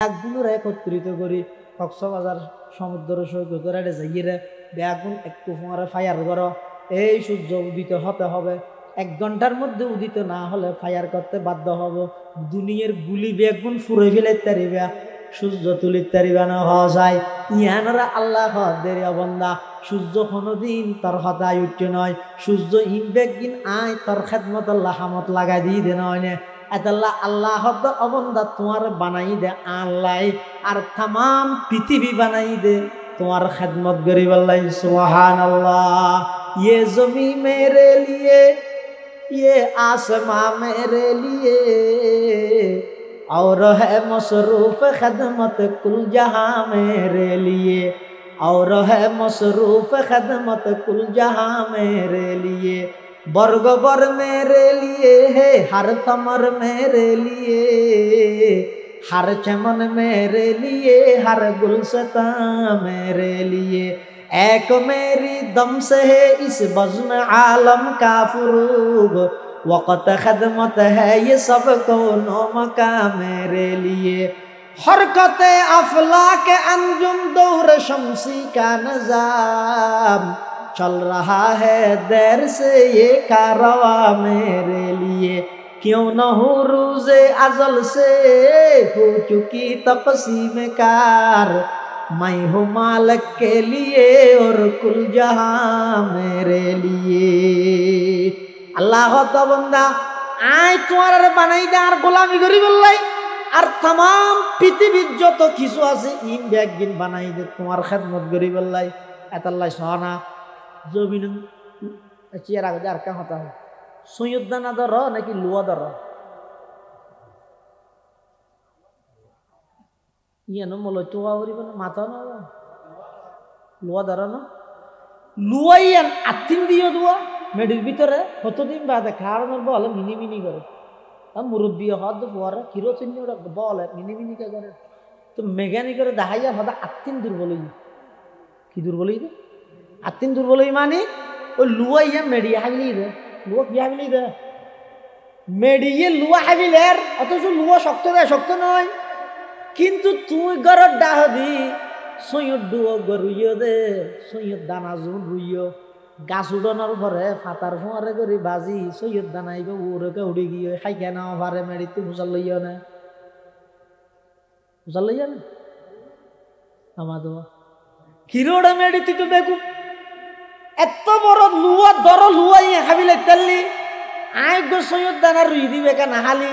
ব্যাগগুলোর একত্রিত করি কক্সবাজার সমুদ্র সৈকতের যাইয়ে ব্যাগুন একটু ফোঁয়ারে ফায়ার করো। এই সূর্য উদিত হতে হবে, 1 ঘন্টার মধ্যে উদিত না হলে ফায়ার করতে বাধ্য হব। দুনিয়ার গুলি বেগুন ফুরে ফেলে তারিবা, সূর্য তুলির তারিবা না হওয়া যায়। ইহানরা আল্লাহ দেরি অবন্দা সূর্য কোনোদিন তোর হতায় উঠছে নয়। সূর্য ইন বেগিন আয় তোর খেদমত আল্লাহ হামত লাগাই দিয়ে দে নয় নে। এতাল্লাহ আল্লাহ অবন্দা তোমার বানাই দে আল্লাহ, আর তাম পৃথিবী বানাই দে তোমার খেদমত গরিব আল্লাহ। সুবহানাল্লাহ। ये ज़मीं मेरे लिए, ये आसमां मेरे लिए, और है मसरूफ खदमत कुल जहां मेरे लिए, और है मसरूफ खदमत कुल जहां मेरे लिए। बर्ग बर मेरे लिए है, हर थमर मेरे लिए, हर चमन मेरे लिए, हर गुलशता मेरे लिए। एक मेरी दम से है इस बज़्म आलम का फुरूग, वक़्त खदमत है ये सब कौनो मका मेरे लिए। हरकत अफलाक अंजुम दौर शम्सी का निज़ाम, चल रहा है देर से ये कारवा मेरे लिए। क्यों न हो रोज़े अज़ल से हो चुकी तक़सीम कार, मैं हूँ मालिक के लिए और कुल जहां मेरे लिए। अल्लाह तो बंदा आय तुम्हारे बनाई दे और गोलामी करी बोलाई, और तमाम पृथ्वीर যত কিছু আছে ইন ব্যাগিন বানাই দে তোমার খেদমত করি বললাই। এতাল্লাহ সোনা জমিন চেয়ার আগে আর কা হতা হয় সৈয়দানা দর নাকি লুয়া দর ইয়েনো মলো চোয়া করিব না মাথা না লুয়া দর না লুয়াইয়ান আত্মিন দিও দুয়া মেডির ভিতরে কতদিন বাদে খাওয়ানোর বলে মিনি মিনি করে মুরব্বী হদ পরে কিরোচিনি ওরা বলে মিনি মিনি কে করে তো মেঘানিকের দেখাইয়া হদা আত্মিন দুর্বল কি দুর্বল দে আত্মিন দুর্বল মানে ওই লুয়াইয়া মেডিয়া হাবিলি দে লুয়া কি হাবিলি দে মেডিয়ে লুয়া হাবিলের অথচ লুয়া শক্ত দেয় শক্ত নয় কিন্তু তুই গরর ডাহ দি সৈয়দ ডুয়ো গরুইয় দে সৈয়দ দানা জুন রুইয় গাছ উড়ানোর পরে ফাতার ফোঁয়ারে করে বাজি সৈয়দ দানাইবে উড়কে উড়ে গিয়ে খাই কেন ভারে মেডিতে ভুসাল লইয়া না ভুসাল লইয়া না আমা দেওয়া কিরোড়া মেডিতে তো দেখুন এত বড় লুয়া দর লুয়াই হাবিলে তেললি আই গো সৈয়দ দানা রুই দিবে কা নাহালি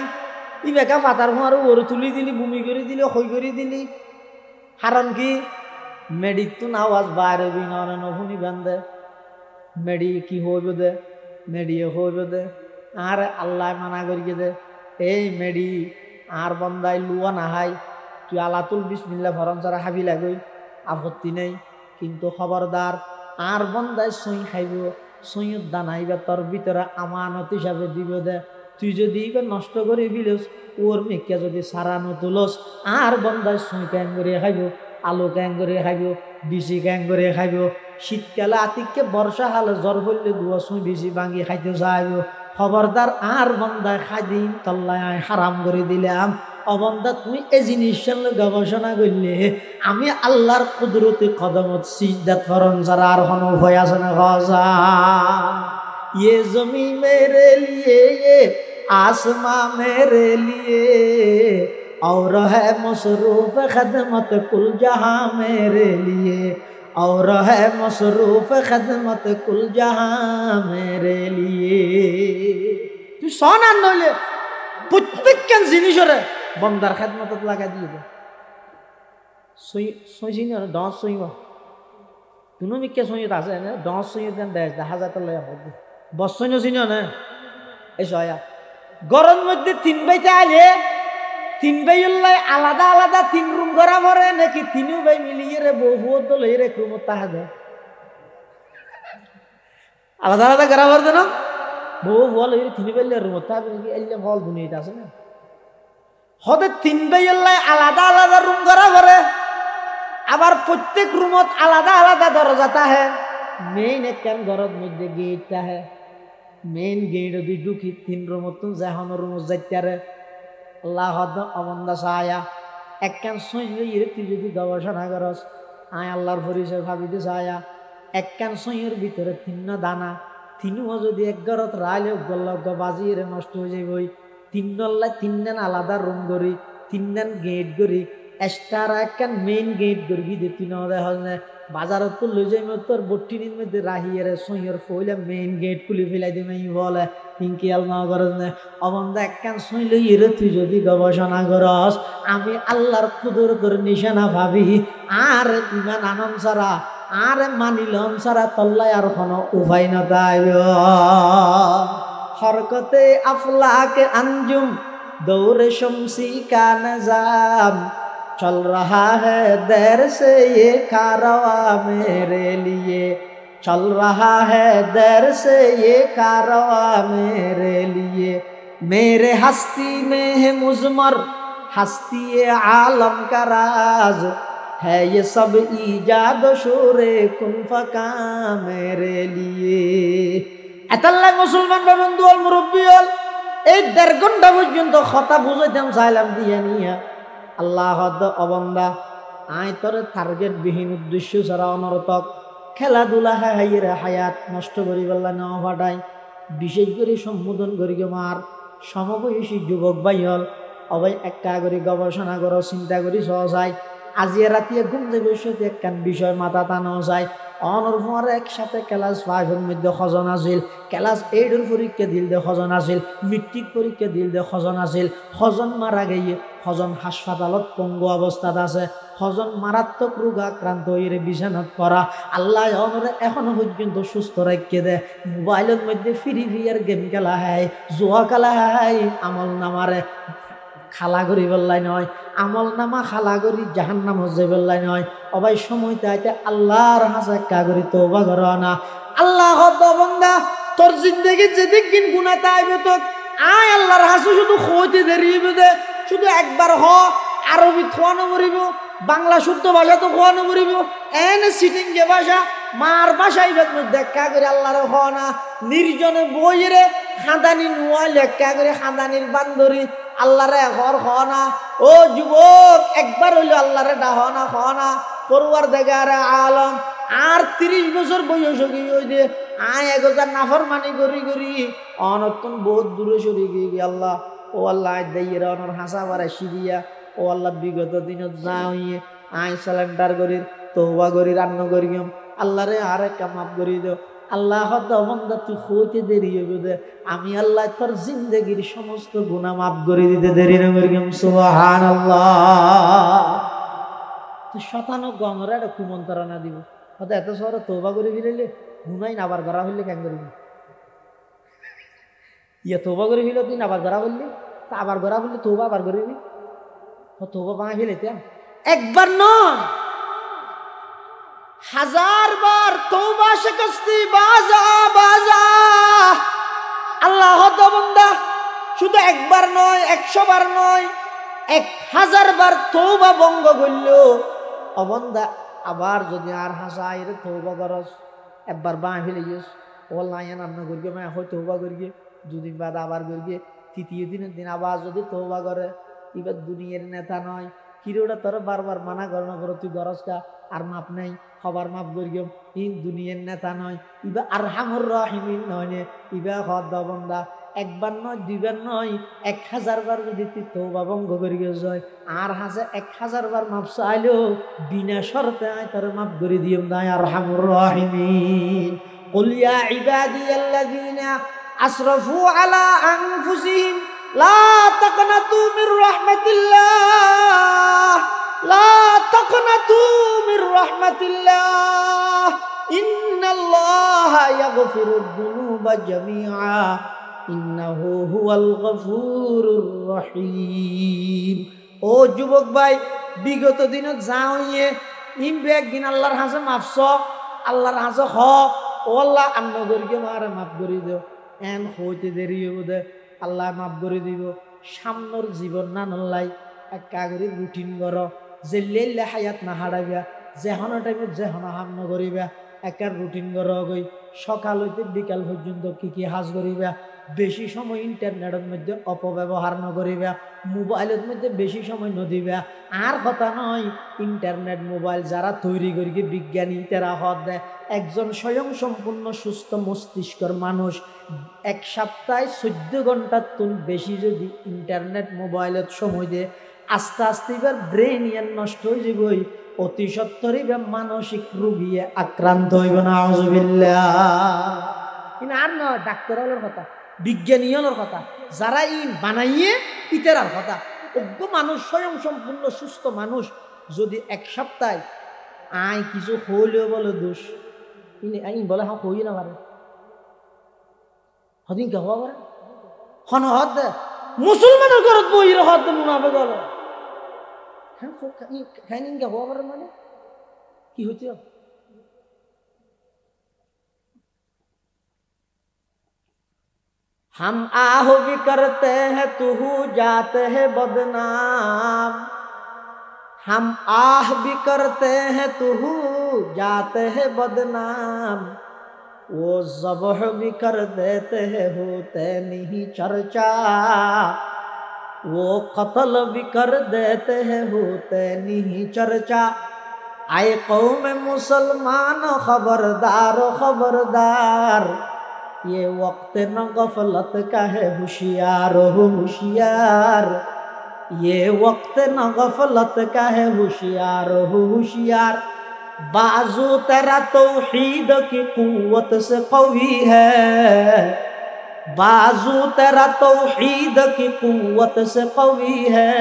ই বেকা ফাতার ফোঁয়ারে ওরে তুলি দিলি বমি করে দিলি খই করে দিলি কারণ কি মেডিত তো আওয়াজ বাইরে বিনা শুনি বান্ধে মেডি কি হইব দে মেডিয়ে হইব দে আর আল্লাহ মানা করিয়ে দে এই মেডি আর বন্দাই লুয়া নাহাই তুই আলাতুল বিসমিল্লাহ ভরম ছাড়া হাবি লাগই আপত্তি নেই কিন্তু খবরদার আর বন্দাই সই খাইব সইয়ের দানাইবা তোর ভিতরে আমানত হিসাবে দিব দে তুই যদি এবার নষ্ট করে ফেলিস ওর মেঘকে যদি সারানো তুলস আর বন্দাই সই ক্যাং করে খাইব আলু ক্যাং করে খাইব বিচি ক্যাং করে খাইব শীতকালে আতিককে বর্ষা হালে জ্বর হইলে দুয়া সুই বেশি ভাঙি খাইতে চাইব খবরদার আর বন্দায় খাই দিন তল্লায় হারাম করে দিলাম অবন্দা তুমি এই জিনিসের গবেষণা করলে আমি আল্লাহর কুদরতি কদমত সিজদাত ফরন ছাড়া আর কোনো ভয় আছে না গজা ये जमी मेरे लिए ये आसमां मेरे लिए और है मसरूफ खदमत कुल जहां मेरे लिए और है मसरूफ खदमत कुल जहां मेरे लिए তুই সোনা নইলে প্রত্যেকখান জিনিসরে বন্দার খেদমতত লাগা দিয়ে দে সই সই না দশ সইবা তুনো মিকে সইত আছে না দশ সইত দেন 10,000 লয়া হবে বসইনো চিনো না এই সয়া গরম মধ্যে 3 বাইতে আলে 3 ভাই আলাদা আলাদা 3 রুম করা পরে নাকি 3 ভাই মিলিয়ে রে বহুত দল এই রেক রুম তাহাদে আলাদা আলাদা করা পরে না বহু বল এই 3 ভাই রুম তাহাদে কি এলে বল দুনিয়াতে আছে না হদে 3 ভাই আলাদা আলাদা রুম করা পরে আবার প্রত্যেক রুমত আলাদা আলাদা দরজা তাহে মেইন একখান ঘরের মধ্যে গেট তাহে মেইন গেট দি ঢুকি 3 রুমত তো জাহানোর রুম যাইতারে আল্লাহ অবন্দা সায়া একখান সইলে ইরে তুই যদি গবেষণা করস আয় আল্লাহর পরিচয় ভাবিতে চায়া একখান সইয়ের ভিতরে 3 দানা 3ও যদি এক ঘরত রাইলে গল্লগ বাজিয়ে নষ্ট হয়ে যাবই 3 আলাদা রুম করি 3 গেট করি এক্সট্রা একখান মেইন গেট করবি দে 3 দেখা যায় বাজারত তো লই যাই তোর বট্টিনির মধ্যে রাহিয়ে সইয়ের ফইলে মেইন গেট খুলে ফেলাই দিবে বলে পিঙ্কি আলমা করস না অবন্ধা একখান সইলে ইরে তুই যদি গবেষণা করস আমি আল্লাহর কুদরতের নিশানা ভাবি আর ইমান আনন্দ ছাড়া আর মানিলম ছাড়া তল্লায় আর কোনো উপায় না তাইব হরকতে আফলাকে আঞ্জুম দৌড়ে শমসি কা নজাম चल रहा है देर से ये कारवा मेरे लिए चल रहा है देर से ये कारवा मेरे लिए मेरे हस्ती में है मुजमर हस्ती आलम का राज है ये सब ईजाद शोरे कुन फका मेरे लिए এতাল্লাহ মুসলমান বন্ধু অল মুরব্বী অল এই 1.5 ঘন্টা পর্যন্ত কথা বুঝাইতাম চাইলাম দিয়া নিয়া আল্লাহ অবন্দা আয় তোর টার্গেট বিহীন উদ্দেশ্য ছাড়া অনর্থক খেলাধুলা হাইয়ের হায়াত নষ্ট করি বললা না ফাটাই বিশেষ করে সম্বোধন করি মার সমবয়সী যুবক ভাই হল অবাই একটা করে গবেষণা করো চিন্তা করি সহজায় আজিয়ে রাতিয়ে ঘুম দেবে সাথে একখান বিষয় মাথা টানো যায় অনর্ভর একসাথে ক্লাস 5 এর মধ্যে খজন আছিল ক্লাস 8 এর পরীক্ষা দিল দে খজন আছিল মেট্রিক পরীক্ষা দিল দে খজন আছিল খজন মারা গিয়ে খজন হাসপাতালত পঙ্গু অবস্থাত আছে খজন মারাত্মক রোগ আক্রান্ত হয়ে বিছানাত করা আল্লাহ অনরে এখনো পর্যন্ত সুস্থ রাখতে দে মোবাইলের মধ্যে ফ্রি ফায়ার গেম খেলা হয় জুয়া খেলা হয় আমল নামারে খালা করি বললাই নয় আমল নামা খালা করি জাহান্নাম হজে বললাই নয় অবাই সময় তাইতে আল্লাহর হাসে কাগরি তওবা করো না আল্লাহ বান্দা তোর জিন্দেগি যেদিক দিন গুনাহ তাইবে তো আয় আল্লাহর হাসে শুধু খোঁজে দেরিবে দে শুধু একবার হ আরবি খোয়ানো মরিব বাংলা শুদ্ধ ভাষা তো খোয়ানো মরিব এনে সিটিং যে ভাষা মার ভাষাই দেখা করে আল্লাহর হ না নির্জনে বইরে খাদানি নুয়া লেখা করে খাদানির বান্দরি আল্লাহরে ঘর খ না ও যুবক একবার হইলো আল্লাহরে ডাহ না খ না পড়ুয়ার দেখারে আলম আর 30 বছর বয়স হয়ে দিয়ে আয় 1000 নাফরমানি করি করি অনতন বহুত দূরে সরে গিয়ে আল্লাহ ও আল্লাহ দেইরা অনর হাসা বাড়া সিরিয়া ও আল্লাহ বিগত দিনত যা হইয়ে আয় সালেন্ডার করি তওবা করি রান্না করিম আল্লাহরে আরে কামাপ করি দাও আল্লাহ বন্দা তুই হইতে দেরি হবে দে আমি আল্লাহ তোর জিন্দেগির সমস্ত গুনাহ মাফ করে দিতে দেরি না করিম সুবহানাল্লাহ তুই শতানো গমরা একটা কুমন্তরণা দিব হয়তো এত সর তওবা করে ফিরাইলে গুনাই না আবার করা হইলে কেন করবি ইয়া তওবা করে ফিরলে তুই আবার করা বললি তা আবার করা বললি তওবা আবার করবি তওবা বাঙাই ফেলেতে একবার নয় 1000 বার তওবা শিকস্তি বাজা বাজা আল্লাহ বান্দা শুধু একবার নয় 100 বার নয় 1000 বার তওবা ভঙ্গ করল অবন্দা আবার যদি আর হাসাইর তওবা করস একবার বাঁ ফেলে গেছ ওল্লাহ রান্না করিয়ে মা হয় তওবা করিয়ে 2 দিন বাদ আবার করিয়ে তৃতীয় দিনের দিন আবার যদি তওবা করে এবার দুনিয়ার নেতা নয় কিরোটা তোর বারবার মানা করনা করো তুই গরজটা আর মাপ নাই হবার মাপ করিও ইন দুনিয়ার নেতা নয় ইবা আরহামুর রাহিমিন নয় ইবা হদ বন্দা একবার নয় 2 বার নয় 1000 বার যদি তুই তওবা ভঙ্গ করিয়ে যায় আর হাসে 1000 বার মাপ চাইলো বিনা শর্তে আয় তোর মাপ করে দিও না আরহামুর রাহিমিন কুল ইয়া ইবাদিয়াল্লাযিনা আসরাফু আলা আনফুসিহিম লা তাকনাতু মির রাহমাতিল্লাহ লা তাকনাতু মির রাহমাতিল্লাহ ইন্নাল্লাহা ইয়াগফিরুদ যুনুবা জামিআ ইন্নাহু হুয়াল গফুরুর রহিম ও যুবক ভাই বিগত দিনত যাওয়ে ইমবে একদিন আল্লাহর হাসে মাফছ আল্লাহর হাসে হ ও আল্লাহ আন্ন করিকে মারে মাফ করে দিও এন হইতে দেরি হইব দে আল্লাহ মাফ করে দিব সামনের জীবন না নলাই এক কাগরি রুটিন কর যে লেলে হায়াত না হারাইবা যেহন টাইমে যেহন হামন করিবা একটা রুটিন কর গই সকাল হইতে বিকাল পর্যন্ত কি কি হাজ করিবা বেশি সময় ইন্টারনেটের মধ্যে অপব্যবহার নকরিবা, মোবাইলের মধ্যে বেশি সময় নদিবা। আর কথা নয়, ইন্টারনেট মোবাইল যারা তৈরি করি বিজ্ঞানী তারা হদ দেয় একজন স্বয়ং সম্পূর্ণ সুস্থ মস্তিষ্কর মানুষ 1 সপ্তাহে 14 ঘন্টার তুল বেশি যদি ইন্টারনেট মোবাইলের সময় দেয়, আস্তে আস্তে এবার ব্রেন ইয়ার নষ্ট হয়ে যাবই, অতি সত্তর এবার মানসিক রোগিয়ে আক্রান্ত হইব না। আউযুবিল্লাহ। কিন্তু আর নয় ডাক্তার হলোর কথা, বিজ্ঞানী হলোর কথা, যারা বানাইয়ে ইতারার কথা। অজ্ঞ মানুষ স্বয়ং সম্পূর্ণ সুস্থ মানুষ যদি 1 সপ্তাহে আয় কিছু হইলেও বলে দোষ, বলে হ্যাঁ হই না পারে হদিন কে হওয়া পারে হন হদ মুসলমানের ঘরত বইর হদ মুনাফিক হলো হ্যাঁ খাইনিন কে হওয়া পারে মানে কি হইতে হবে? हम आह भी करते हैं तू जाते हैं बदनाम, हम आह भी करते हैं तू जाते हैं बदनाम, वो ज़ब्ह भी कर देते हैं होते नहीं चर्चा, वो कत्ल भी कर देते हैं होते नहीं चर्चा। आए कौम मुसलमान खबरदार खबरदार, ये वक्त न गफलत का है होशियार हो होशियार, ये वक्त न गफलत का है होशियार हो होशियार। बाजू तेरा तौहीद की कुव्वत से कवी है, बाजू तेरा तौहीद की कुव्वत से कवी है,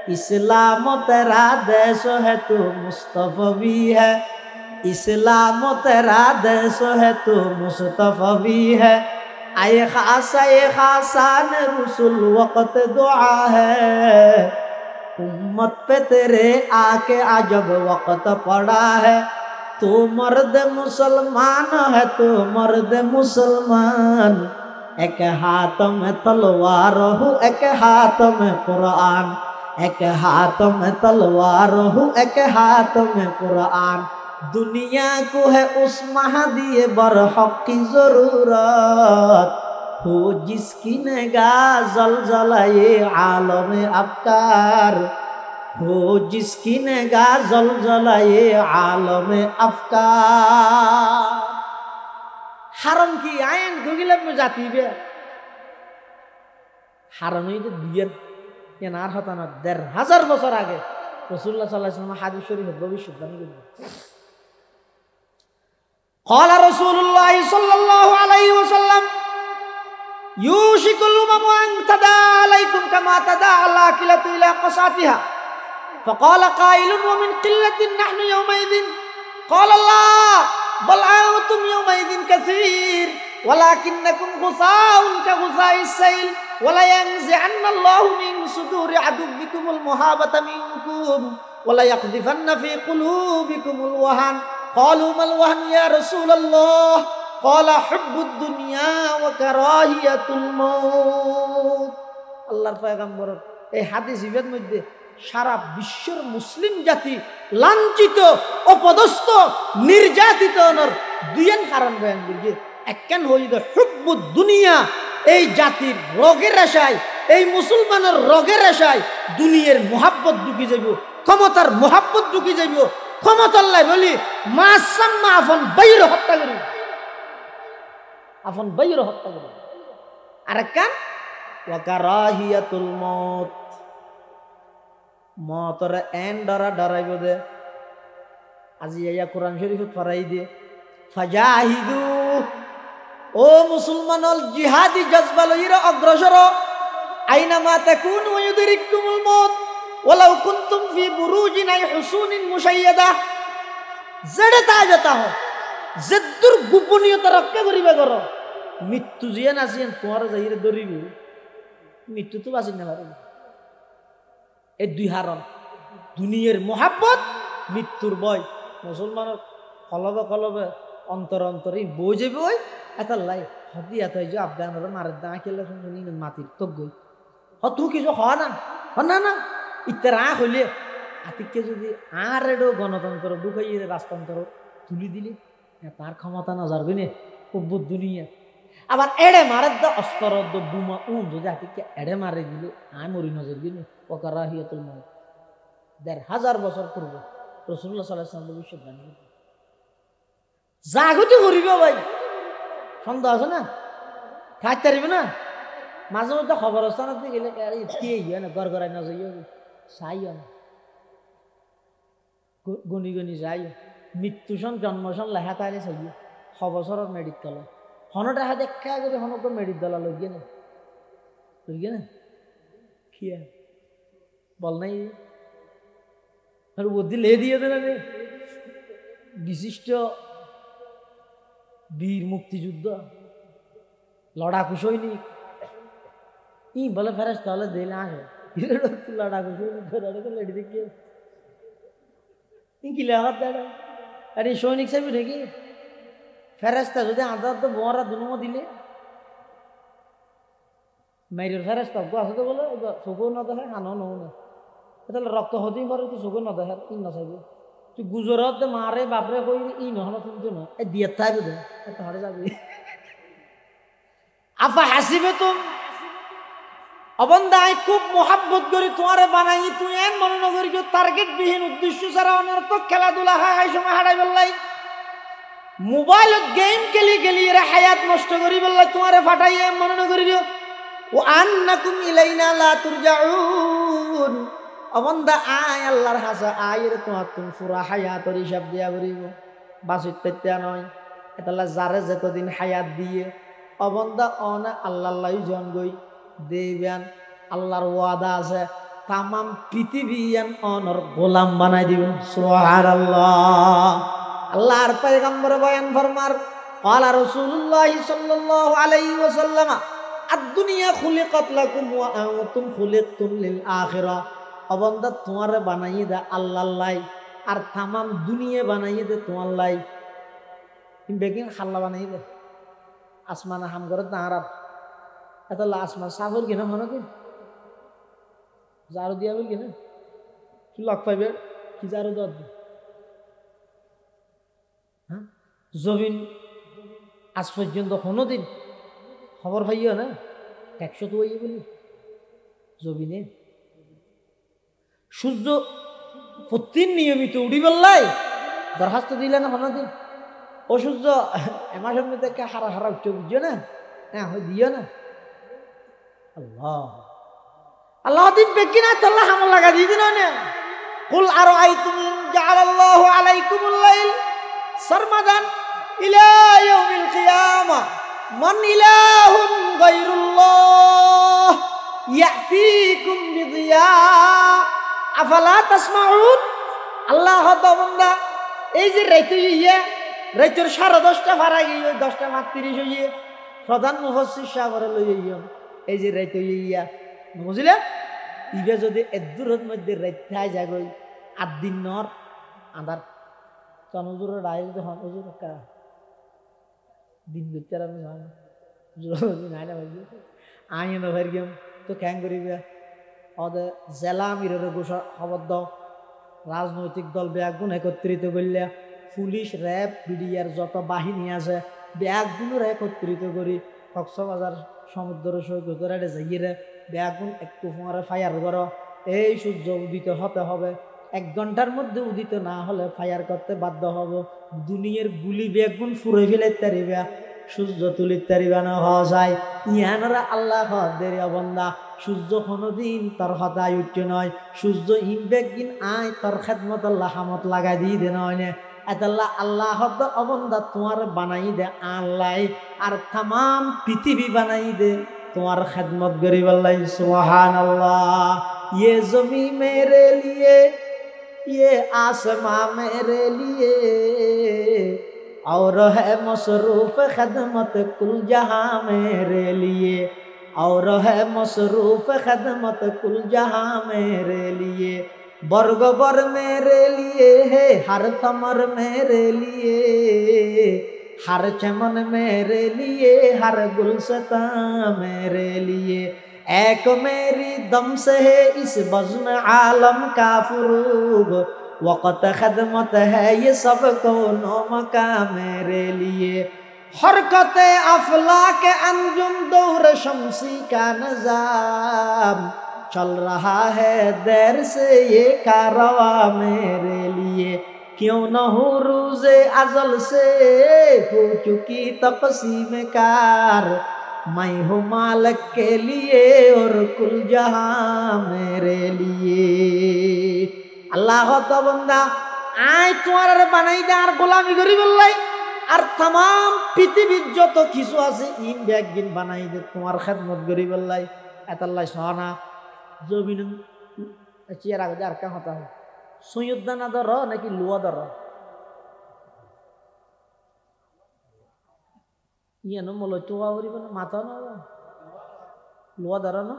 इस्लाम तेरा देश है तो मुस्तफवी है, इस्लाम तेरा देश है तो मुस्तफवी है। आए खासान रसूल वक्त दुआ है, उम्मत पे तेरे आके अजब वक्त पड़ा है। तू मर्द मुसलमान है तो मर्द मुसलमान, एक हाथ में तलवार हो एक हाथ में कुरान, एक हाथ में तलवार हो एक हाथ में कुरान। दुनिया को है उस महदी बरहक की जरूरत, हो जिसकी निगाह जलजला ये आलम अफकार, हो जिसकी निगाह जलजला ये आलम अफकार। হারাম কি আইন গুগিলাম জাতি বে হারামই তো বিয়ের কেন আর হতা না ১৫০০ বছর আগে রাসূলুল্লাহ সাল্লাল্লাহু আলাইহি ওয়াসাল্লাম হাদিস শরীফ ভবিষ্যৎবাণী করেছেন। قال رسول الله صلى الله عليه وسلم يوشك الأمم أن تداعى عليكم كما تداعى الآكلة إلى قصعتها، فقال قائل ومن قلة نحن يومئذ، قال الله بل أنتم يومئذ كثير ولكنكم غثاء كغثاء السيل، ولا ينزعن الله من صدور عدوكم المهابة منكم ولا يقذفن في قلوبكم الوهن। قالوا ما الوهن يا رسول الله؟ قال حب الدنيا وكراهية الموت। আল্লাহর পয়গম্বর এই হাদিস ইবাদ মধ্যে সারা বিশ্বের মুসলিম জাতি লাঞ্ছিত অপদস্থ নির্যাতিত দুইয়ের কারণ বয়ান করছে। একখান হইল হুব্বুদ দুনিয়া, এই জাতির রোগের আশায় এই মুসলমানের রোগের আশায় দুনিয়ার মোহাব্বত ঢুকি যাব, ক্ষমতার মোহাব্বত ঢুকি যাব। ক্ষমতাল্লাই বলি মাসাম্মা আফন বাইর হত্যা করি, আফন বাইর হত্যা করি। আর একখান ওয়াকারাহিয়াতুল মউত, মতর এন ডরা ডরাইব দে। আজি ইয়া কোরআন শরীফত ফরাই দিয়ে ফাজাহিদু, ও মুসলমানল জিহাদি জজবা লইরা অগ্রসর, আইনা মা তাকুনু ইউদরিকুমুল মউত ওয়ালাউ কুনতুম ফি বুরুজিন আই হুসুনিন মুশাইয়াদা। জেড়ে তা যেতা হ জেদ্দুর গোপনীয়তা রক্ষা করিবা কর, মৃত্যু জিয়া নাসিয়েন তোমার যাইরে ধরিব, মৃত্যু তো বাঁচিন না পারবে। এই দুই হারণ, দুনিয়ার মোহাব্বত মৃত্যুর ভয়। মুসলমানের কলবে কলবে অন্তর অন্তরে বই যে বই এত লাই হদি এত যে আফগানের মারের দা খেলে শুনি মাটির তো গই তু কিছু হওয়া না না না ইত্যার হইলে আতিককে যদি আর এডো গণতন্ত্র ঢুকাইয়ে রাজতন্ত্র তুলি দিলি তার ক্ষমতা না যাবে নে অভ্যুত দুনিয়া। আবার এড়ে মারে দ অস্তর দ বুমা যদি হাতিকে এড়ে মারে দিল আয় মরি নজর দিন ওকারাহিয়াতুল মউত ১,৫০০ বছর পূর্বে রাসূলুল্লাহ সাল্লাল্লাহু আলাইহি ওয়াসাল্লাম ভবিষ্যৎবাণী জাগতি করিব ভাই, সন্দেহ আছে না? খাইতে পারিবে না? মাঝে মধ্যে খবরস্থানত গেলে কি ইয়ে না গড় গড়াই না যাইও, চাইও না, গনি গনি যাই মৃত্যুসন জন্মসন লেখা তাইলে চাইও খবসরের মেডিত তলা হনটা হাতে দেখা করে হনক মেডিত দলা লইগে না খিয়া বল নাই আর বুদ্ধি লে দিয়ে দেন বিশিষ্ট বীর মুক্তিযুদ্ধ লড়াকু সৈনিক ই বলে ফেরেস তাহলে দিলে আসে লড়াকু সৈনিক লেডি দেখে কি লেখার দেয় আরে সৈনিক চাবি নাকি ফেরেস্তা যদি আধার তো বোয়ারা দুনো দিলে মাইরের ফেরেস্তা আছে তো বলে চোখও না দেখে হানও নও না তাহলে রক্ত হতেই পারে তো চোখও না দেখে ই না চাইবে তুই গুজরাত মারে বাপরে কই ই নহনা শুনছো না এই দিয়ে থাকবে দে তাহলে যাবি আফা হাসিবে তুমি অবন্দায় খুব মোহাব্বত করি তোমারে বানাই তুই এন মনে না করি টার্গেট বিহীন উদ্দেশ্য ছাড়া অনর্থক খেলাধুলা হয় সময় হারাই বললাই মোবাইলত গেম খেলি এরা হায়াত নষ্ট করি বললাই তোমারে ফাটাই এম মনে না করি ও আন্নাকুম ইলাইনা লা তুরজাউন অবন্দা আয় আল্লাহর হাসা আয়ের তোমার তুমি পুরা হায়াতের হিসাব দিয়া করিব বাসিত পেতে নয় এতালা যারে যতদিন হায়াত দিয়ে অবন্দা অনা আল্লাহ জন গই দেবেন আল্লাহর ওয়াদা আছে তামাম পৃথিবী অনর গোলাম বানাই দিবেন সুবহানাল্লাহ। আল্লাহর পয়গম্বর বয়ান ফরমার ক্বালা রাসূলুল্লাহ সাল্লাল্লাহু আলাইহি ওয়াসাল্লাম আদ-দুনিয়া খুলিকাত লাকুম ওয়া আনতুম খুলিকতুম লিল আখিরাহ অবন্দা তোমারে বানাই দে আল্লাহর লাই আর তামাম দুনিয়া বানাই দে তোমার লাই বেগিন খাল্লা বানাই দে আসমান হাম করে তাহারা এত আসমান সাফল কিনা মনে কি জারু দিয়া বল কিনা কি লক পাইবে কি জারু দর হ্যাঁ জমিন আজ পর্যন্ত কোনোদিন খবর পাইও না 100 তো হইয়ে বলি জমিনে সূর্য প্রতিদিন নিয়মিত উড়ি বললাই দরখাস্ত দিলে না কোনোদিন ও সূর্য এমাসের মধ্যে হারা হারা উঠতে বুঝছো না হ্যাঁ দিও না আল্লাহ দিন বেকি না তাল্লাহ হামল লাগা দিয়ে দিন না কুল আরাআইতুম ইন জাআলাল্লাহু আলাইকুমুল লাইল সারমাদান ইলা ইয়াউমিল কিয়ামাহ মান ইলাহুন গায়রুল্লাহ ইয়াতিকুম বিদিয়া আফালা তাসমাউন। আল্লাহ বান্দা এই যে রাইতে ইয়া রাইতের 10:30 ফারা গিয়ে 10:30 হইয়ে প্রধান মুফাসসির সাহেবরে লই আইয়ো এই যে রাইতে ইয়া বুঝলে ইবে যদি এদুরের মধ্যে রাইতে যাগই 8 দিন নর আদার চনজুরের রাইল যখন হুজুর কা দিন বিচার আমি জানি হুজুর নাই না ভাই আইন না ভাই গেম তো ক্যাং করিবে ওদে জেলা মিরের গোসা খবর দাও রাজনৈতিক দল ব্যাগুন একত্রিত করলে পুলিশ র্যাব বিডিআর যত বাহিনী আছে ব্যাগুনের একত্রিত করি কক্সবাজার সমুদ্র সৈকতের আড়ে যাইয়ে ব্যাগুন একটু ফোঁয়ারে ফায়ার করো এই সূর্য উদিত হতে হবে 1 ঘন্টার মধ্যে উদিত না হলে ফায়ার করতে বাধ্য হব দুনিয়ার গুলি বেগুন ফুরে ফেলে তারিবা সূর্য তুলি তারিবা না হওয়া যায় ইয়ানরা আল্লাহ দেরি অবন্দা সূর্য কোনোদিন তোর হতায় উঠতে নয় সূর্য ইমবেগিন আয় তোর খেদমত আল্লাহ হামত লাগাই দিয়ে দে নয় নে এতাল্লাহ আল্লাহ অবন্দা তোমার বানাই দে আল্লাহ আর তামাম পৃথিবী বানাই দে তোমার খেদমত গরিব আল্লাহ সুবহানাল্লাহ। ये ज़मी मेरे लिए ये आसमां मेरे लिए और है मसरूफ खदमत कुल जहां मेरे लिए और है मसरूफ खदमत कुल जहां मेरे लिए वर्ग बर मेरे लिए है हर थमर मेरे लिए हर चमन मेरे लिए हर गुलशता मेरे लिए एक मेरी दम से है इस बज़्म आलम का फरूग वक़्त खदमत है ये सब कौनो मका मेरे लिए हरकते अफलाके अंजुम दौर शम्सी का निज़ाम चल रहा है देर से ये कारवा मेरे लिए क्यों न हो रोज़े अज़ल से हो चुकी तक़सीम कार मैं हूँ मालिक के लिए और कुल जहां मेरे लिए अल्लाह तो बंदा आय तुम्हारे बनाई दे और गोलामी करी बोलाई और तमाम पृथ्वी जो तो किसु आसे इन बैगिन बनाई दे तुम्हारे खिदमत करी बोलाई अतल्ला सोना जो भी न चियरा जार क्या होता है सुयुद्ध ना दर ना कि लुआ दर ये न मोलो चुआ वरी बना माता ना लुआ दर ना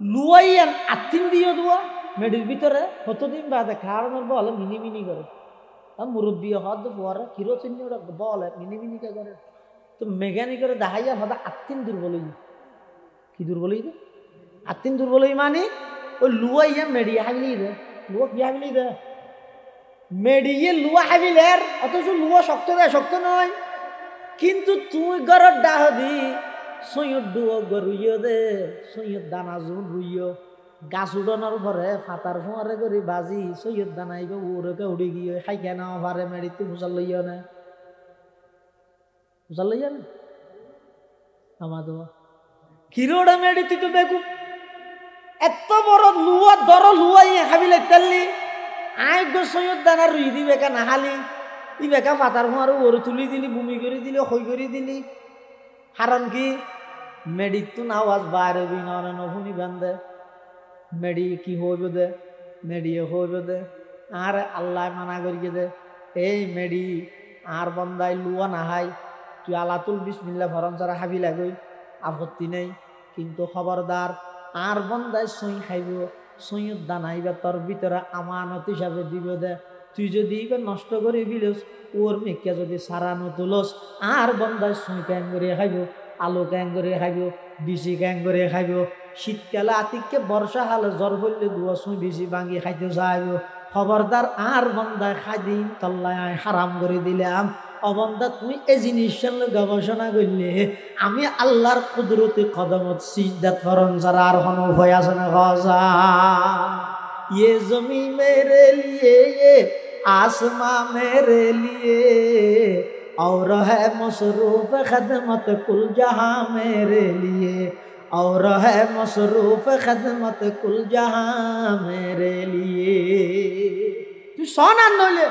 लुआ ये अतिम दियो दुआ मेडिल भीतर है होतो दिन बाद खार में बॉल मिनी मिनी करे अब मुरुब्बी हाथ दो बुआरा किरो चिन्नी उड़ा बॉल है मिनी मिनी क्या करे तो मैकेनिक करे दहाया होता अतिम दुर्बल ही कि दुर्बल ही दे अतिम दुर्बल ही मानी वो लुआ ये मेडिया हाविली दे लुआ क्या हाविली दे मेडिये लुआ हाविलेर अतो जो लुआ शक्तो नहीं किंतु तू गरड डाह दी सोयुद दुआ गरुयो दे सोयुद दाना जुन रुयो गाছ উড়ানোর পরে ফাতার ফোঁয়ারে করে বাজি সৈয়দ দানাইবে ওরকে উড়ে গিয়ে খাই কেন পারে মেডিতে ফুসাল লইয়া না ফুসাল লইয়া না আমা দোয়া কিরোড়ে মেডিতে তো দেখো এত বড় লুয়া দর লুয়াই হাবিলে তেললি আয় গো সৈয়দ দানা রুই দিবে কা নাহালি দিবে কা ফাতার ফোঁয়ারে ওর তুলি দিলি ভূমি করে দিলি হই করে দিলি কারণ কি মেডিত তো আওয়াজ বাইরে বিনা নভুনি বান্ধে मेडी की हो दे मेडी हो दे आर अल्लाह मना करिए दे ए मेडी आर बंदाई लुआ ना हाई तु आलातुल बिस्मिल्लाह फरम सारा हाबी लागई आपत्ति नहीं किंतु खबरदार आर बंदाई सई खाइबो सई दानाइबा तोर भितरे अमानत हिसाबे दिबे दे तुई जदि इबे नष्ट करे बिलस ओर मेकिया जदि सारानो तुलस आर बंदाई सई कैं करे खाइबो आलू कैं करे खाइबो बिसी कैं करे खाइबो শীতকালে আতিককে বর্ষা হালে জ্বর হইলে দুয়া সুই বেশি ভাঙি খাইতে চাইব খবরদার আর বন্দায় খাই দিন তল্লায় হারাম করে দিলাম অবন্দা তুমি এই জিনিসের গবেষণা করলে আমি আল্লাহর কুদরতি কদমত সিজদাত ফরন ছাড়া আর কোনো ভয় আছে না গজা ये जमी मेरे लिए ये आसमां मेरे लिए और है मसरूफ खदमत कुल जहां मेरे लिए और है मसरूफ खदमत कुल जहां मेरे लिए तू सोना नले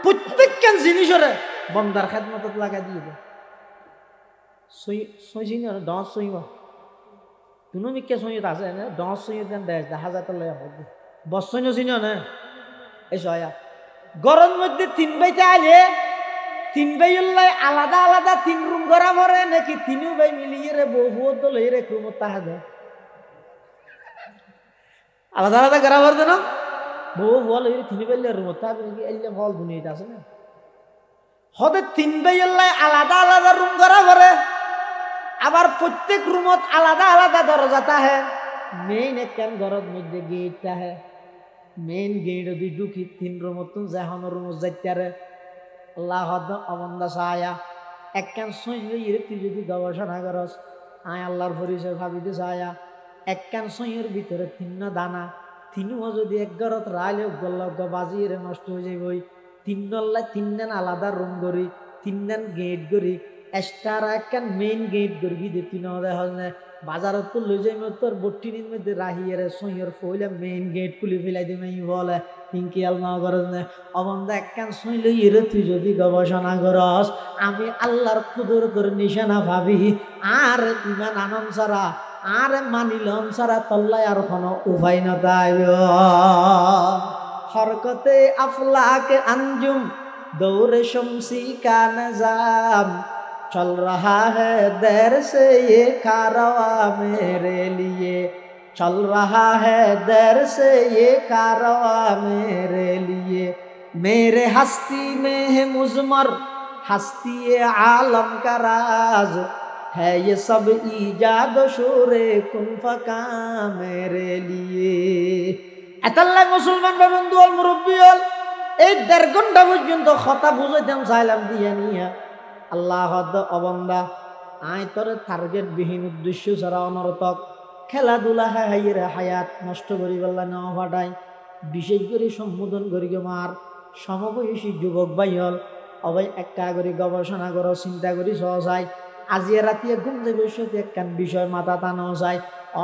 প্রত্যেকজন জিনিসরে বন্দার খেদমতত লাগা দিয়ে দে সই সই জিনি না দশ সইবা তুমি মিকে সইত আছে না দশ সইত দেন 10,000 লয়া হবে বসইন জিনি না এই সয়া গরম মধ্যে তিন বাইতে আলে তিন ভাইলাই আলাদা আলাদা তিন রুম করা পরে নাকি তিনু ভাই মিলিয়ে রে বহু দল এই রে রুমত তাহাদে আলাদা আলাদা করা পড়ে না বহু বল এই তিন ভাইলে রুমত তাহাবে কি এলে বল দুনিয়াতে আছে না হবে তিন ভাইলাই আলাদা আলাদা রুম করা পরে আবার প্রত্যেক রুমত আলাদা আলাদা দরজা তাহে মেইন একখান ঘরের মধ্যে গেট তাহে মেইন গেট দি ঢুকি তিন রুমত জাহান রুমত যাইতারে আল্লাহ অবন্দা সায়া একখান সইলে তুই যদি গবেষণা করস আয় আল্লাহর পরিচয় ভাবিতে সায়া একখান সইয়ের ভিতরে তিন দানা তিনও যদি এক ঘরত রাইলে গল্লগ বাজিয়ে নষ্ট হয়ে যাবই তিন গল্লায় তিনজন আলাদা রুম করি তিনজন গেট করি এক্সট্রা একখান মেইন গেট করি দিয়ে তিন দেখা বাজারত তো লই যাই তোর বট্টিনির মধ্যে রাহিয়ে সইয়ের ফইলে মেইন গেট খুলে ফেলাই দিবে বলে ইনকিয়াল না করস না অবন্দা একখান সইলে এরে তুই যদি গবেষণা করস আমি আল্লাহর কুদরতের নিশানা ভাবি আর ইমান আনন্দ ছাড়া আর মানিলম ছাড়া তল্লায় আর কোনো উপায় না তাইব হরকতে আফলাকে আঞ্জুম দৌড়ে শমসি কা নিজাম चल रहा है देर से ये कारवा मेरे लिए चल रहा है देर से ये कारवा मेरे लिए मेरे हस्ती में है मुज़मर हस्ती आलम का राज है ये सब ईजाद शोरे कुन फका मेरे लिए এতাল্লাহ মুসলমান বন্ধু মুরব্বী এই 1.5 ঘন্টা পর্যন্ত কথা বুঝাইতাম চাইলাম দিয়া নিয়া আল্লাহ অবন্দা আয় তোরে টার্গেট বিহীন উদ্দেশ্য ছাড়া অনর্থক খেলাধুলা হাইরে হায়াত নষ্ট করি বললা না ফাটাই বিশেষ করে সম্বোধন করি মার সমবয়সী যুবক ভাই হল অবাই একা করে গবেষণা করো চিন্তা করি সহজায় আজিয়া রাতিয়ে ঘুম দেবে সাথে একখান বিষয় মাথা টানো যায়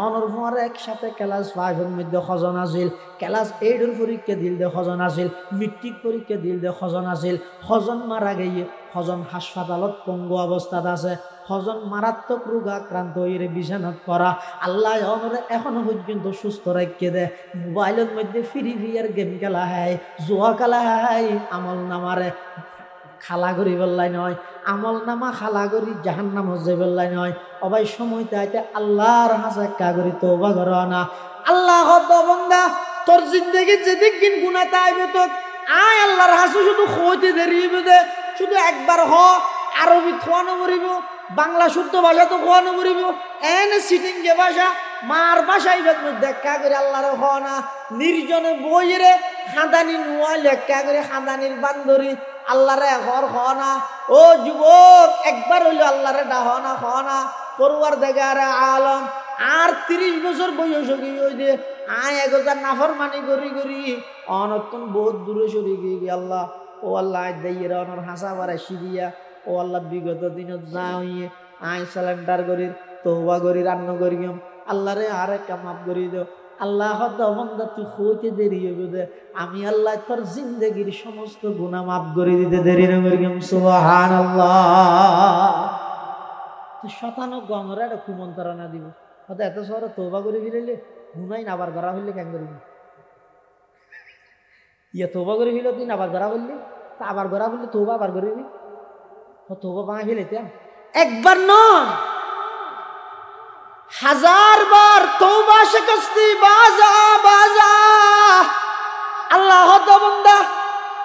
অনর্ফর একসাথে ক্লাস 5 মধ্যে খজন আছিল ক্লাস 8 পরীক্ষা দিল দে খজন আছিল মেট্রিক পরীক্ষা দিল দে খজন আছিল খজন মারা গিয়ে খজন হাসপাতালত পঙ্গু অবস্থাত আছে খজন মারাত্মক রোগ আক্রান্ত হয়ে বিছানাত করা আল্লাহ অনরে এখনো পর্যন্ত সুস্থ রাখিয়ে দে মোবাইলের মধ্যে ফ্রি ফায়ার গেম খেলা হয় জুয়া খেলা হয় আমল নামারে খালা করি বললাই নয় আমল নামা খালা করি জাহান নাম হজে বললাই নয় অবাই সময় তাইতে আল্লাহর হাসে কাগরি তওবা করো না আল্লাহ বন্দা তোর জিন্দেগি যেদিক দিন গুনাহ তাইবে তো আয় আল্লাহর হাসে শুধু খোঁজে দেরিবে দে শুধু একবার হ আরবি খোয়ানো মরিব বাংলা শুদ্ধ ভাষা তো খোয়ানো মরিব এনে সিটিং যে ভাষা মার ভাষাই দেখা করে আল্লাহর হ না নির্জনে বইরে খাদানি নুয়া লেখা করে খাদানির বান্দরি আল্লাহরে ঘর হ না ও যুবক একবার হইলো আল্লাহরে ডাহ না হ না পড়ুয়ার দেখার আলম আর 30 বছর বয়স হয়ে দে আয় এগোজার নাফরমানি করি করি অনতন বহুত দূরে সরে গিয়ে আল্লাহ ও আল্লাহ দেইয়ের অনর হাসা বাড়াই সিরিয়া ও আল্লাহ বিগত দিনত যা হইয়ে আয় স্যালেন্ডার করি তওবা করি রান্না করিম আল্লাহরে আর একটা মাফ করি দিও আল্লাহ বন্দা তুই হইতে দেরি হবে দে আমি আল্লাহ তোর জিন্দেগির সমস্ত গুনাহ মাফ করে দিতে দেরি না করিম সুবহানাল্লাহ তুই শতানো গমরে একটা কুমন্ত্রণা দিব হয়তো এত সরে তওবা করে ফিরাইলে গুনাই না আবার করা হইলে কেন করবি ইয়া তওবা করে ফিরল তুই আবার করা হইলি তা আবার করা হইলে তওবা আবার করবি তওবা বাঙা ফেলেতে একবার নয় 1000 বার তওবা শিকস্তি বাজা বাজা আল্লাহ বান্দা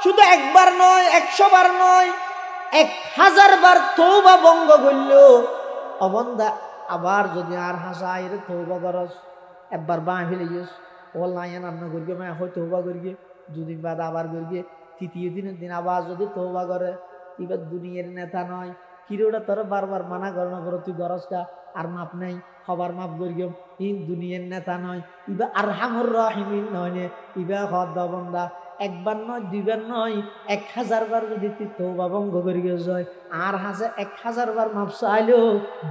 শুধু একবার নয় 100 বার নয় 1000 বার তওবা ভঙ্গ করল ও বান্দা আবার যদি আর হাসাইরে তওবা করস একবার বাঁ ফেলে গেছ ওল্লাহ রান্না করিয়ে মা হয় তওবা করিয়ে দুদিন বাদ আবার করিয়ে তৃতীয় দিনের দিন আবার যদি তওবা করে এবার দুনিয়ার নেতা নয় কিরোটা তোর বারবার মানা করো করো তুই গরজকা আর মাপ নাই খবর মাপ করিও ইন দুনিয়ার নেতা নয় ইবা আরহামুর রাহিমিন নয় ইবা হদ বন্দা একবার নয় দুইবার নয় 1000 বার যদি তুই তওবা ভঙ্গ করিয়ে যায় আর হাসে 1000 বার মাপ চাইলেও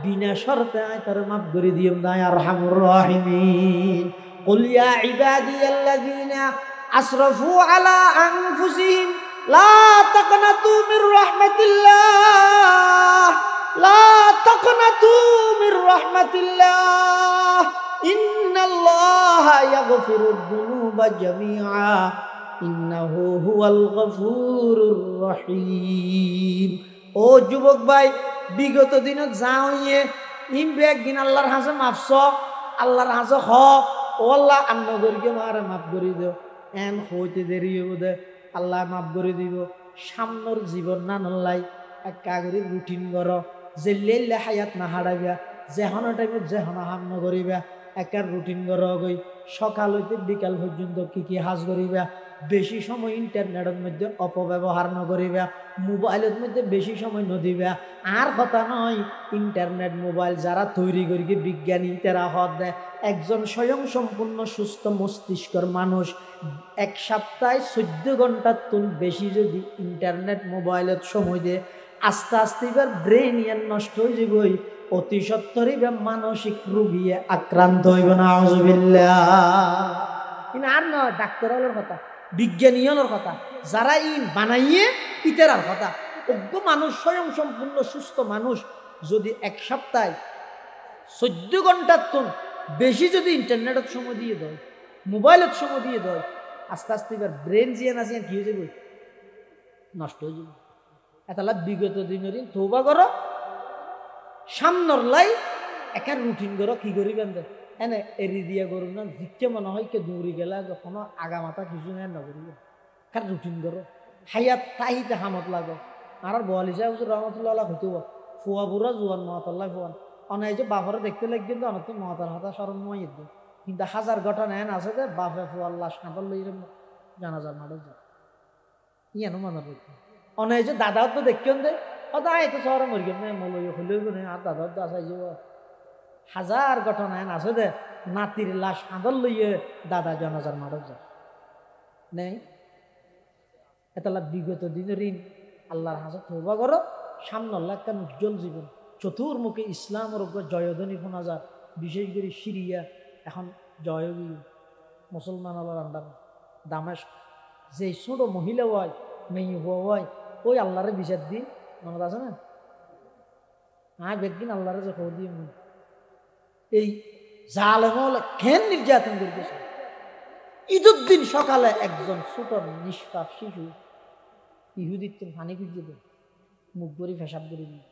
বিনা শর্তে আয় তোর মাপ করে দিও না আরহামুর রাহিমিন কুল ইয়া ইবাদিয়াল্লাযিনা আসরাফু আলা আনফুসিহিম লা তাকনাতু মির রাহমাতিল্লাহ লা তাকনাতু মির রাহমাতিল্লাহ ইন্নাল্লাহা ইয়াগফিরুদ যুনুবা জামিআ ইন্নাহু হুয়াল গফুরুর রহিম ও যুবক ভাই বিগত দিনত যা হইয়ে ইমবে একদিন আল্লাহর হাসে মাফস আল্লাহর হাসে হ ও আল্লাহ আন্ন করিয়ে মারে মাফ করে দিও এন হইতে দেরি হইব দে আল্লাহ মাফ করে দিব সামনের জীবন না নল্লাই এক কাগরি রুটিন কর যে লেলে হায়াত না হারাইবা যেহন টাইমে যেহন হামন করিবা একার রুটিন কর গই সকাল হইতে বিকাল পর্যন্ত কি কি হাজ করিবা বেশি সময় ইন্টারনেটের মধ্যে অপব্যবহার নকরিবা মোবাইলের মধ্যে বেশি সময় নদিবা আর কথা নয় ইন্টারনেট মোবাইল যারা তৈরি করি বিজ্ঞানী তারা হদ দেয় একজন স্বয়ং সম্পূর্ণ সুস্থ মস্তিষ্কর মানুষ এক সপ্তাহে 14 ঘন্টার তুল বেশি যদি ইন্টারনেট মোবাইলের সময় দেয় আস্তে আস্তে এবার ব্রেন ইয়ার নষ্ট হয়ে যাবই অতি সত্তরই বা মানসিক রোগী আক্রান্ত হইব না আউযুবিল্লাহ কিন্তু আর নয় ডাক্তার হলোর কথা বিজ্ঞানী হলোর কথা যারা ই বানাইয়ে ইতেরার কথা অজ্ঞ মানুষ স্বয়ং সম্পূর্ণ সুস্থ মানুষ যদি এক সপ্তাহে 14 ঘন্টার তুল বেশি যদি ইন্টারনেটের সময় দিয়ে দেয় মোবাইলের সময় দিয়ে দেয় আস্তে আস্তে এবার ব্রেন জিয়ান আছে কি হয়ে যাবে নষ্ট হয়ে যাবে এতলা বিগত দিনের তওবা করো সামনের লাই একার রুটিন করো কি করিবেন এনে এরি দিয়া করো না জিততে মনে হয় কে দৌড়ি গেলে যখন আগা মাথা কিছু নেয় না করিব কার রুটিন করো হায়াত তাহিতে হামত লাগো আর বোয়ালি সাহেব রহমতুল্লাহ হইতেব ফুয়া বুড়া জুয়ান মহাতাল্লাহ ফুয়ান অনেক যে বাপরে দেখতে লাগবে তো অনেক মহাতার হাতা স্মরণ ময় কিন্তু 1000 ঘটনা এন আছে যে বাপে ফুয়াল্লাহ সাঁতার লই জানাজার মাঠে যায় ইয়ানো মনে রাখবে অনেক যে দাদাও তো দেখছেন যে সদায় তো শহরে মরি গেল মলই হলেও না আর দাদা দাসাই যাব হাজার ঘটনা আছে দে নাতির লাশ আদর লইয়ে দাদা জনাজার মারক যায় নেই এতলা বিগত দিনের ঋণ আল্লাহর হাজার তওবা করো সামনে আল্লাহ একটা উজ্জ্বল জীবন চতুর্মুখে ইসলামের উপর জয়ধ্বনি শোনা যায় বিশেষ করে সিরিয়া এখন জয়বী মুসলমান আল্লাহর আন্ডার দামেস্ক যে ছোট মহিলা হয় মেয়ে হয় ওই আল্লাহরে বিচার দিই মনে আছে না হ্যাঁ বেগদিন আল্লাহরে যে খবর দিয়ে এই জালেমল কেন নির্যাতন করতেছে ঈদের দিন সকালে একজন ছোট নিষ্পাপ শিশু ইহুদির তো পানি খুঁজে দেয় মুখ ধরে পেশাব করে দিই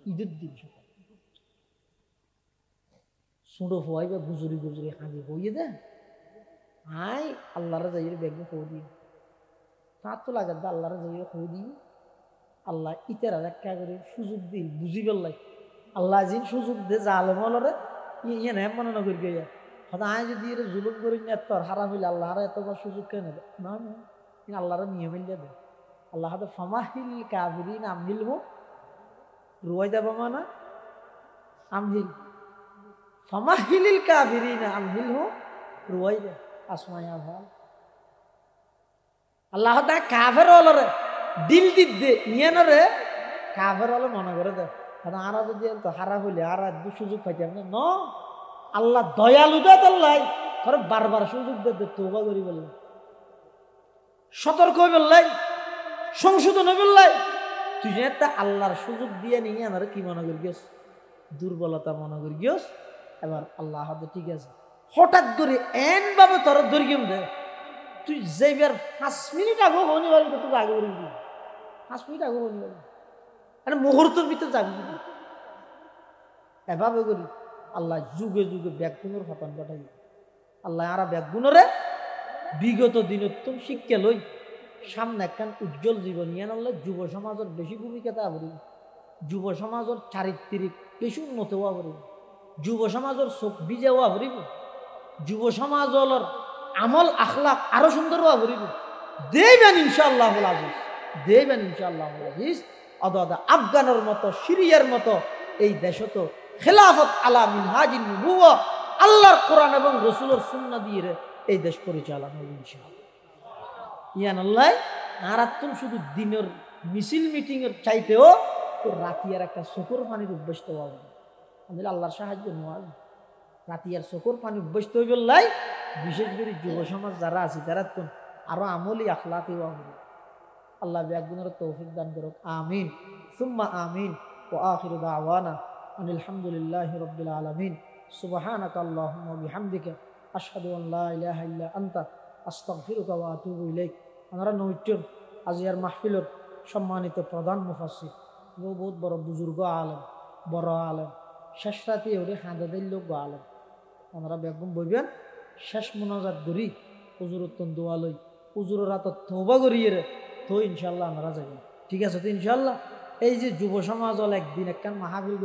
ঈদের দিন সকালে ছোট হওয়াই বা গুজরি গুজরি হাঁজি হইয়ে দেয় হাই আল্লাহরে যাইয়ে বেগদিন খবর দিয়ে তার তো লাগে আল্লাহরে যাইয়ে খবর দিই আল্লাহ ইতারা একটা করে সুযোগ দিল বুঝি পেলাই আল্লাহ যিনি সুযোগ দে জালেমলরে ইয়ে নেই মনে নগর গিয়া হয়তো আয় যদি এর জুলুম করি না তোর হারাম হইলে আল্লাহর এতবার সুযোগ কেন দেয় না না আল্লাহর নিয়ম হইলে দেয় আল্লাহ হাতে ফামাহিল কাবিরিন আমহিল হো রুয়াই দেবা মানা আমহিল ফামাহিল কাবিরিন আমহিল হো রুয়াই দে আসমায়া ভাল আল্লাহ হাতে কাফের হলরে দিল দিত দে ইয়েনরে কাফের হলে মনে করে দেয় আরা যদি হারাপ হইলে আর সুযোগ পাইতাম না ন আল্লাহ দয়ালু দেয় আল্লাহ ধর বারবার সুযোগ দে তওবা করি বললেন সতর্ক হয়ে বললাই সংশোধন হয়ে বললাই তুই যে একটা আল্লাহর সুযোগ দিয়ে নিয়ে আমার কি মনে করি গেছ দুর্বলতা মনে করি গেছ এবার আল্লাহ হাতে ঠিক আছে হঠাৎ করে এন ভাবে তোর দৈর্ঘ্য দে তুই যেবার 5 মিনিট আগে হনি বলি তোকে আগে বলি 5 মিনিট আগে হনি বলি আরে মুহূর্তের ভিতরে যাবি এভাবে করি আল্লাহ যুগে যুগে ব্যাগুণের ফতন ঘটাই আল্লাহ আর ব্যাগুণরে বিগত দিনোত্তম শিক্ষা লই সামনে একখান উজ্জ্বল জীবন নিয়ে আনলে যুব সমাজের বেশি ভূমিকা তা করি যুব সমাজের চারিত্রিক বেশি উন্নত হওয়া করিব যুব সমাজের চোখ বিজে হওয়া করিব যুব সমাজের আমল আখলাক আরো সুন্দর হওয়া করিব দেবেন ইনশাআল্লাহ আজিজ দেবেন ইনশাআল্লাহ আজিজ অদা আফগানের মতো সিরিয়ার মতো এই দেশত খেলাফত আলা মিনহাজিন নুবুওয়া আল্লাহর কোরআন এবং রাসূলের সুন্নাহ দিয়ে এই দেশ পরিচালনা হবে ইনশাআল্লাহ ইয়ান আল্লাহ আর তুমি শুধু দিনের মিছিল মিটিং এর চাইতেও তো রাতিয়ার একটা চকুর পানির অভ্যস্ত হওয়া আমাদের আল্লাহর সাহায্য নেওয়া রাতিয়ার চকুর পানি অভ্যস্ত হয়ে বললাই বিশেষ করে যুব সমাজ যারা আছে তারা তো আরো আমলি আখলাকি হওয়া হবে আল্লাহ ব্যাগুনের তৌফিক দান করুক আমিন সুম্মা আমিন ওয়া আখিরু দাওয়ানা আনিল হামদুলিল্লাহি রাব্বিল আলামিন সুবহানাকা আল্লাহুম্মা বিহামদিকা আশহাদু আন লা ইলাহা ইল্লা আনতা আস্তাগফিরুকা ওয়া আতুবু ইলাইক আমরা নৈট্যম আজিয়ার মাহফিলের সম্মানিত প্রধান মুফাসসির বহুত বড় বুজুর্গ আলেম বড় আলেম শেষ রাতে ওরে হাঁদা দিল লোক আলেম আমরা বেগম বইবেন শেষ মোনাজাত করি হুজুরের তন দোয়া লই হুজুরের রাতে তওবা করিয়ে তো ইনশাআল্লাহ আমরা যাবেন ঠিক আছে তো ইনশাআল্লাহ এই যে যুব সমাজ হল একদিন একখান মাহফিল